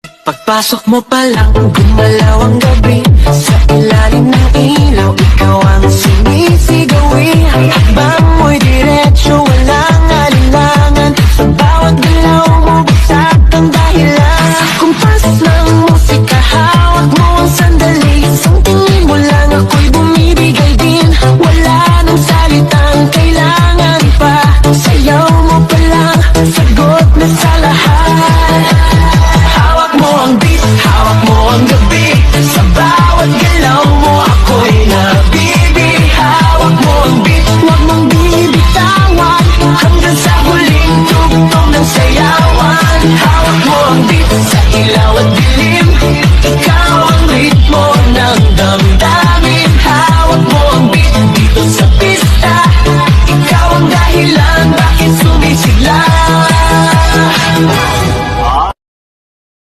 Pagpasok mo pa lang, gumalaw ang gabi. Sa ilalim ng ilaw, ikaw ang sinisigawi. Ang hakbang mo'y diretsyo, walang alinlangan. Sa bawat galaw mo, bagsak ang dahilan. Kumpas ng musika, hawak mo ang sandali. Isang tingin mo lang, ako'y bumibigay din. Wala nang salitang kailangan pa. Sayaw mo pa lang, sagot na sa lahat. Hawak mo ang beat, hawak mo ang gabi. Sa bawat galaw mo, ako'y nabibig. Hawak mo ang beat, huwag mong bibitawan. Hanggang sa huling tugtog ng sayawan. Hawak mo ang beat, sa ilaw at dilim.